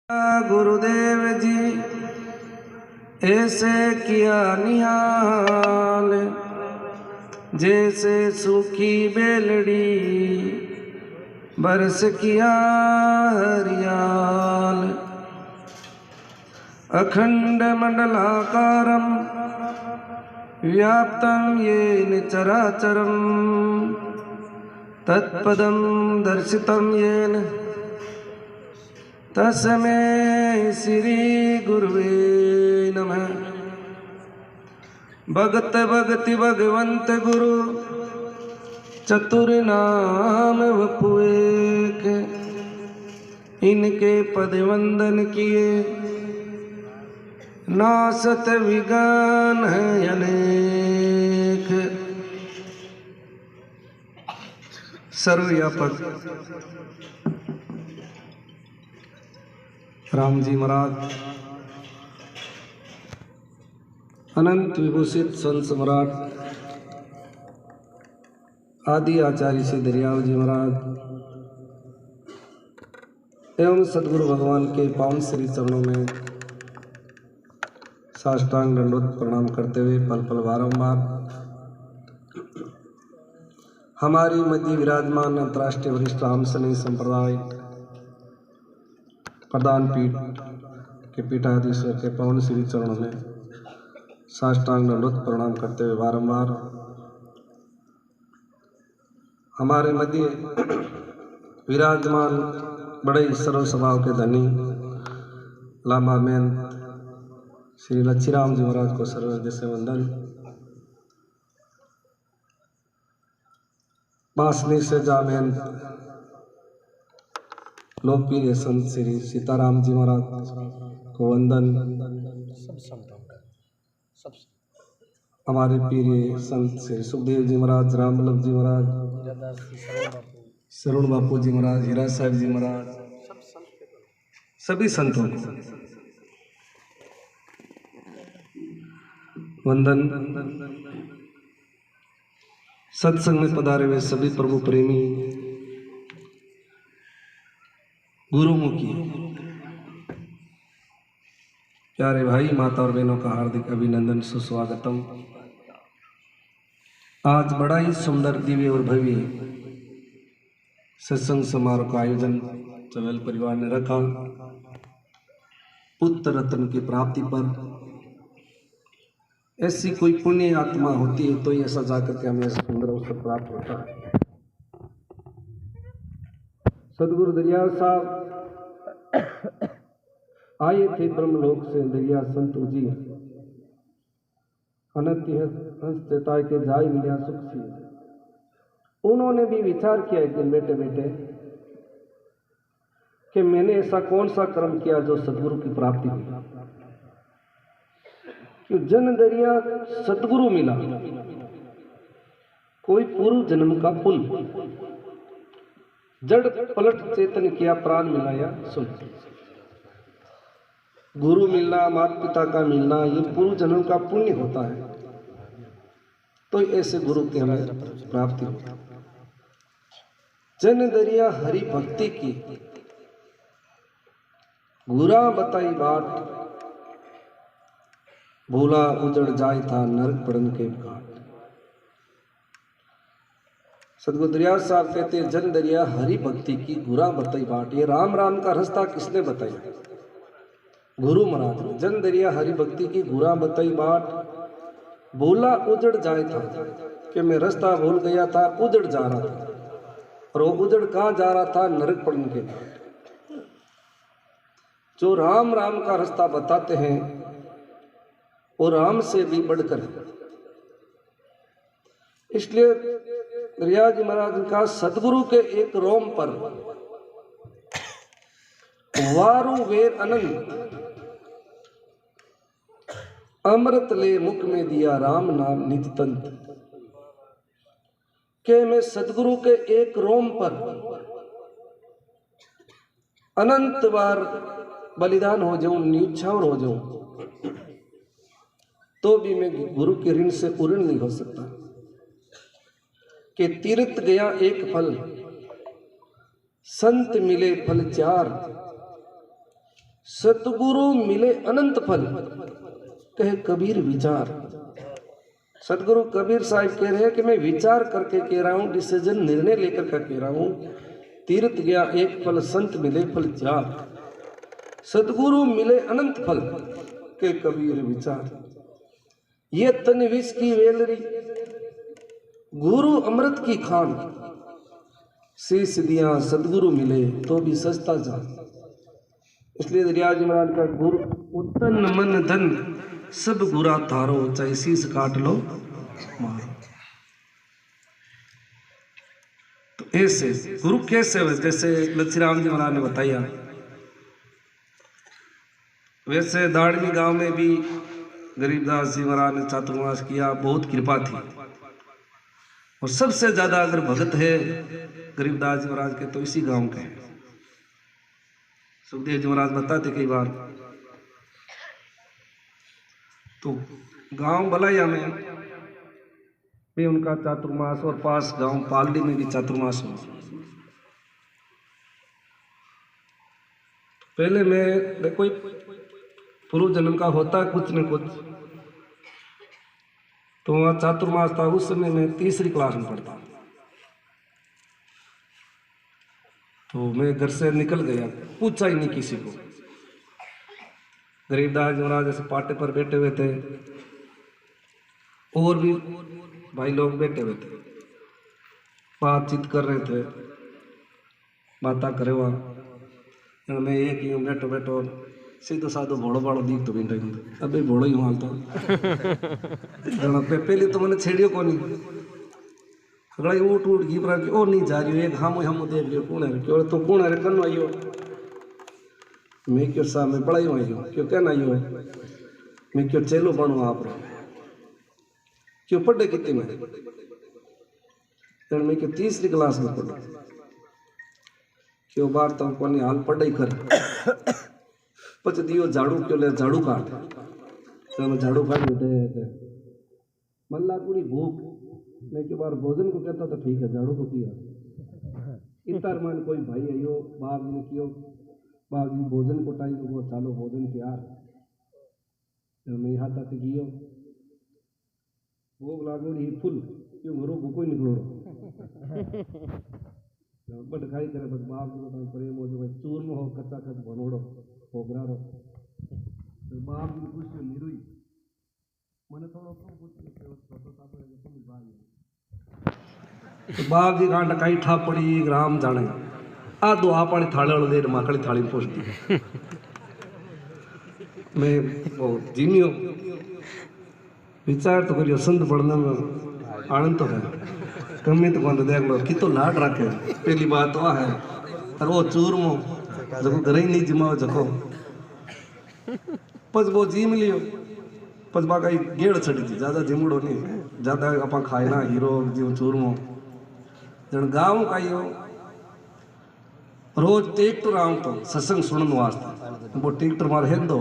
गुरुदेव जी ऐसे किया निहाल, जैसे सूखी बेलड़ी बरस किया हरियाल। अखंड मंडलाकारं व्याप्तं येन चराचरं, तत्पदं दर्शितं येन तस्मै श्री गुरुवे नमः। भगत भगति भगवंत गुरु चतुर नाम वपु एक, इनके पद वंदन किए नासत विगान है अनेक। सर्वव्यापक राम जी महाराज, अनंत विभूषित संत सम्राट आदि आचार्य श्री दरियाव जी महाराज एवं सदगुरु भगवान के पावन श्री चरणों में साष्टांग दंडवत प्रणाम करते हुए पल पल बारंबार हमारी मध्य विराजमान अंतर्राष्ट्रीय वरिष्ठ राम सनेही संप्रदाय प्रधान पीठ के पीठाधीश्वर के पावन श्री चरणों में साष्टांग दंडवत प्रणाम करते हुए बारंबार हमारे मध्य विराजमान बड़े सरल स्वभाव के धनी लामा मैन श्री लच्छीराम जी महाराज को सर्वहृदय से वंदन। बांसनी से जामैन लोकप्रिय संत श्री सीताराम जी महाराज को वंदन। हमारे प्रिय संत श्री सुखदेव जी महाराज, रामवल्लभ जी महाराज, शरण बापू जी महाराज, हीरा साहब जी महाराज, सभी संतों को वंदन। सत्संग में पधारे हुए सभी प्रभु प्रेमी गुरुमुखी प्यारे भाई माता और बहनों का हार्दिक अभिनंदन, सुस्वागतम। आज बड़ा ही सुंदर, दिव्य और भव्य सत्संग समारोह का आयोजन चवेल परिवार ने रखा। पुत्र रत्न की प्राप्ति पर ऐसी कोई पुण्य आत्मा होती है तो ऐसा जाकर के हमें सुंदर अवसर प्राप्त होता है। सदगुरु दरियाव साहब आए थे ब्रह्मलोक से दरिया संतु जी, अनंत हंसताय के जाय मिलिया सुख सी। उन्होंने भी विचार किया एक दिन बैठे बैठे कि मैंने ऐसा कौन सा कर्म किया जो सदगुरु की प्राप्ति हुई, कि जन दरिया सदगुरु मिला, कोई पूर्व जन्म का पुण्य, जड़ पलट चेतन किया, प्राण मिलाया सुन। गुरु मिलना, माता पिता का मिलना, ये पूर्व जन्म का पुण्य होता है, तो ऐसे गुरु की हमें प्राप्ति होती। जन दरिया हरि भक्ति की, गुरा बताई बाट, भूला उजड़ जाय था नरक पड़न के घाट। सदगुरु दरियाव साहब कहते हैं जन दरिया हरि भक्ति की, गुरा बताई बाट। ये राम राम का रास्ता किसने बताया? गुरु महाराज ने। जन दरिया हरि भक्ति की, गुरा बताई बाट, भूला उजड़ जाए था, कि मैं रास्ता भूल गया था, उजड़ जा रहा था। और वो उजड़ कहाँ जा रहा था? नरक पड़न के घाट। जो राम राम का रास्ता बताते हैं वो राम से भी बढ़कर है। इसलिए दरिया जी महाराज का सदगुरु के एक रोम पर वारु वेर अनंत, अमृत ले मुख में दिया राम नाम निज तंत। के मैं सदगुरु के एक रोम पर अनंत बार बलिदान हो जाऊं, न्यौछावर हो जाऊं, तो भी मैं गुरु के ऋण से पूर्ण नहीं हो सकता। कि तीर्थ गया एक फल, संत मिले फल चार, सतगुरु मिले अनंत फल, कहे कबीर विचार। सतगुरु कबीर साहब कह रहे हैं कि मैं विचार करके कह रहा हूं, डिसीजन निर्णय लेकर का कह रहा हूं। तीर्थ गया एक फल, संत मिले फल चार। सतगुरु मिले अनंत फल, के कबीर विचार। ये तन विष की वेलरी, गुरु अमृत की खान। शीश दिया सतगुरु मिले तो भी सस्ता जान। इसलिए रियाज महाराज का गुरु तन मन धन सब गुरा तारो, चाहे शीश काट लो मारो। तो ऐसे गुरु कैसे हो, जैसे लच्छीराम जी महाराज ने बताया, वैसे दाड़मी गांव में भी गरीबदास जी महाराज ने चातुर्मास किया, बहुत कृपा थी। और सबसे ज्यादा अगर भगत है गरीबदास जी महाराज के तो इसी गांव के हैं। सुखदेव जी महाराज बताते कई बार, तो गांव बलाया में भी उनका चातुर्मास, और पास गांव पालड़ी में भी चातुर्मास हुआ। पहले में कोई पूर्व जन्म का होता है कुछ न कुछ, तो वहाँ चातुर्मास था। उस समय मैं तीसरी क्लास में पढ़ता, तो मैं घर से निकल गया, पूछा ही नहीं किसी को। गरीबदास जी महाराज जैसे पाटे पर बैठे हुए थे, और भी भाई लोग बैठे हुए थे, बातचीत कर रहे थे, बातें करे वहाँ। मैं एक ही बैठो बैठो सीधो साधो भोड़ो भाड़ो दीख तो बिंटा अबे भोड़ो ही हाल तो पहले तो मैंने छेड़ियो को नहीं खगड़ा उठ उठ घी पर ओ नहीं जा रही हो, एक हम देख लियो कौन है, क्यों तो कौन है कन आइयो। मैं क्यों सा मैं बड़ा ही आइयो, क्यों कहना आइयो, मैं क्यों चेलो बनू आप क्यों पढ़े कितने में, मैं क्यों तीसरी क्लास में पढ़ा, क्यों बार तो कोनी हाल पढ़ाई कर पच दियो झाड़ू क्यों ले झाड़ू काट, तो मैं झाड़ू काट देते मल्ला पूरी भूख। मैं के बार भोजन को कहता तो ठीक है, झाड़ू को किया इतर मन कोई भाई आयो बाप ने कियो, बाप जी भोजन को टाइम को चालो भोजन तैयार, तो मैं यहाँ तक गियो भोग लागो ही फुल क्यों घरों भूखो ही निकलो बट खाई करे बस बाप जी को प्रेम हो जो चूरमा हो कच्चा कच बनोड़ो पोगरा रो, तो बाप जी कुछ नहीं रुई मैंने थोड़ा तो बाप जी गांड काई ठा पड़ी राम जाने आ दो आप थाले वाले देर माकड़ी थाली में पहुंचती मैं वो जीनियो विचार तो करियो संत बढ़ने में आनंद तो है कमी तो कौन देख लो कि तो लाड रखे। पहली बात वह है और वो चूरमो जको घर ही नहीं जिमाओ जको पच वो जीम लियो पच बाका गेड़ चढ़ी थी ज्यादा जिमड़ो नहीं ज्यादा अपा खाए ना हीरो जीव चूरमो जन गाँव का यो रोज ट्रैक्टर आऊं तो सत्संग सुनने वास्ते वो ट्रैक्टर मार है दो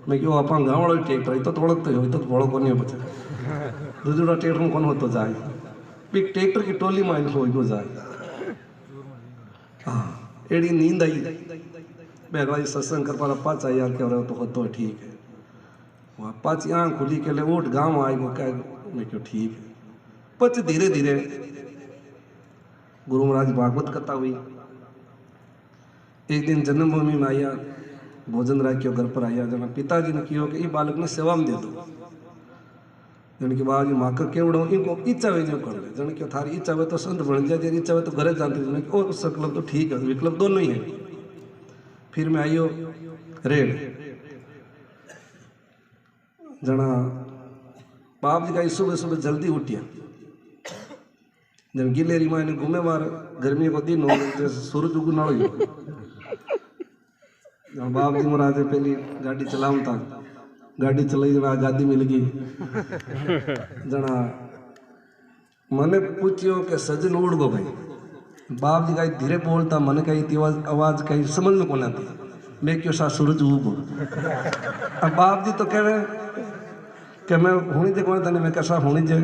मैं क्यों अपा गाँव वाला ट्रैक्टर तो थोड़ा तो बड़ो को नहीं बचे दूसरा ट्रैक्टर में कौन हो तो जाए एक ट्रैक्टर की टोली में हो जाए। हाँ एड़ी नींद आई बेगला सत्संग कर पा पाँच यार क्या रहे तो होतो ठीक है वहाँ पाँच आँख खुली के लिए वोट गाँव आए वो क्या मैं क्यों ठीक है। पच धीरे धीरे गुरु महाराज भागवत कथा हुई। एक दिन जन्मभूमि में आया भोजन राख्यो घर पर आया जना पिताजी ने कहो कि ये बालक ने सेवा में दे दो जन के बाद माँ का केवड़ो इनको इच्छा वे जो कर ले जन के थारी इच्छा वे तो संत बन जाए इच्छा वे तो घरे जानते और सकलब तो ठीक है विकल्प दोनों ही है। फिर मैं आइयो रेड जना बाप जी का सुबह सुबह जल्दी उठिया जन गिलेरी माँ घूमे बार गर्मी को दिन हो जैसे सूरज उगना हो बाप जी महाराज पहली गाड़ी चलाऊं था गाड़ी चलाई जना आजादी मिल गई जना मैंने पूछियो कि सजन उड़ गो भाई बाप जी कहीं धीरे बोलता मन कहीं आवाज कहीं समझ में कौन आती मैं क्यों सा सूरज उगो अब बाप जी तो कह रहे कि मैं होनी दे कौन था मैं कैसा होनी जे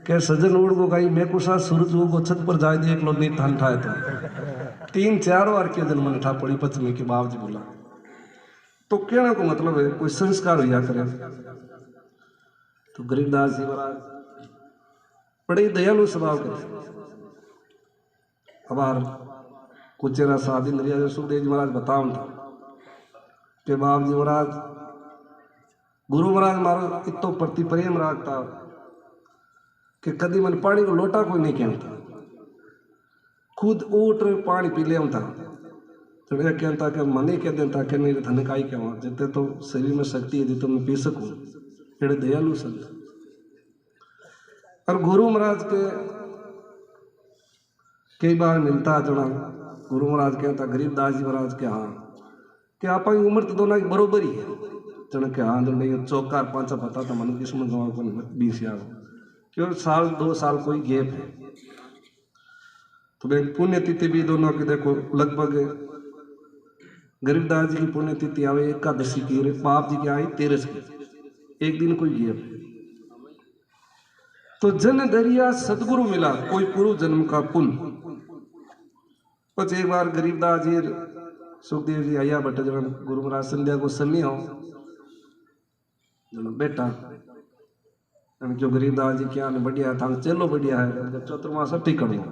के सजन उड़ गो कहीं मैं कुछ सूरज उगो छत पर जाए देख लो नहीं ठन ठाए तो 3-4 बार के दिन मैंने ठा पड़ी पच में कि बाप जी बोला तो कहने को मतलब है कोई संस्कार हुआ करे। तो गरीबदास जी महाराज बड़े दयालु स्वभाव के हमार कुचेरा साहब इंद्रिया जो सुखदेव जी महाराज बताओ था कि बाप जी महाराज गुरु महाराज मारो इतो प्रति प्रेम रखता कि कभी मन पानी को लोटा कोई नहीं कहता, खुद उठ पानी पी ले था। तो यह कहता कि मन ही कह देता कि नहीं धन का ही क्या जितने तो शरीर में शक्ति है जितने मैं पी सकूँ। बड़े दयालु संत। और गुरु महाराज के कई बार मिलता जना गुरु महाराज कहता गरीबदास जी महाराज के हाँ कि आप उम्र तो दोनों की बरोबर ही है। जन के हाँ जन नहीं 4-5 पता था मन किस्मत 20 यार क्यों साल 2 साल कोई गैप है। तो भाई पुण्यतिथि भी दोनों की देखो लगभग गरीबदास जी की पुण्यतिथि आवे एकादशी की, बाप जी की आई 13 की, एक दिन कोई गैप है। तो जन दरिया सदगुरु मिला कोई पूर्व जन्म का पुण्य। एक बार गरीबदास जी सुखदेव जी आया बटे जन गुरु महाराज संध्या को समय हो जन बेटा क्यों गरीबदास जी क्या बढ़िया था चलो बढ़िया है चतुर्मास ठीक कर लो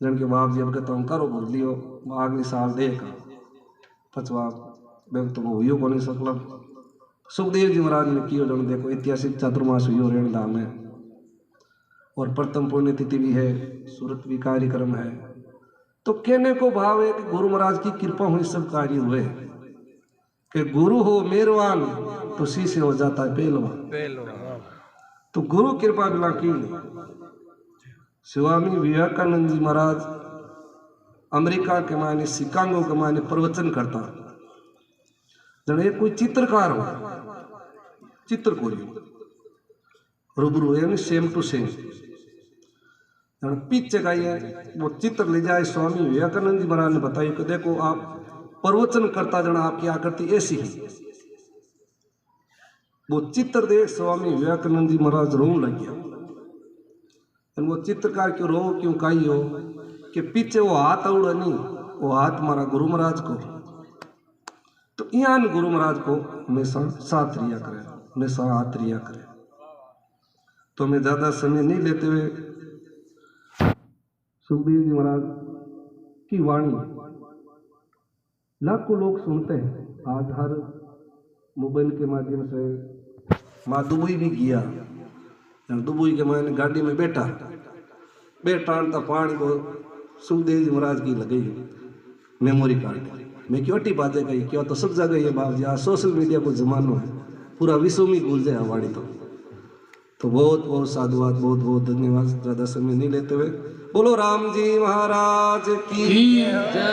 जन के बाप जी अब कहता हूँ करो बोल लियो अगले साल देगा पचवा बैंक तो हुई को नहीं सकल। सुखदेव जी महाराज ने कियो जन देखो ऐतिहासिक चातुर्मास हुई रेण धाम है और प्रथम पुण्यतिथि भी है, सूरत भी कार्यक्रम है। तो कहने को भाव है कि गुरु महाराज की कृपा हुई सब कार्य हुए कि गुरु हो मेहरबान तो शीशे हो जाता है पहलवान। तो गुरु कृपा बिना की स्वामी विवेकानंद जी महाराज अमेरिका के मायने शिकागो के मायने प्रवचन करता जने कोई चित्रकार हो चित्र को रूबरू है सेम टू सेम पीछे का ये वो चित्र ले जाए। स्वामी विवेकानंद जी महाराज ने बताया कि देखो आप प्रवचन करता जना आपकी आकृति ऐसी है। वो चित्र देख स्वामी विवेकानंद जी महाराज रोने लग गया। वो चित्रकार क्यों रो क्यों काई हो कि पीछे वो हाथ उड़ा नहीं वो हाथ मारा गुरु महाराज को। तो यहाँ गुरु महाराज को हमेशा साथ रिया करे हमेशा हाथ रिया करे। तो मैं ज्यादा समय नहीं लेते हुए सुखदेव जी महाराज की वाणी लाखों लोग सुनते हैं आज हर मोबाइल के माध्यम से। माँ दुबई भी गया दुबई के मैंने गाड़ी में बैठा तो पानी को सुखदेव जी महाराज की लगी मेमोरी कार्ड मैं क्यों टी बातें कही क्यों तो सब जगह ये बात आज सोशल मीडिया को जमाना है पूरा विश्व में भूल जाए वाणी। तो बहुत बहुत साधुवाद बहुत बहुत धन्यवाद। ज्यादा समय नहीं लेते हुए बोलो राम जी महाराज की जय।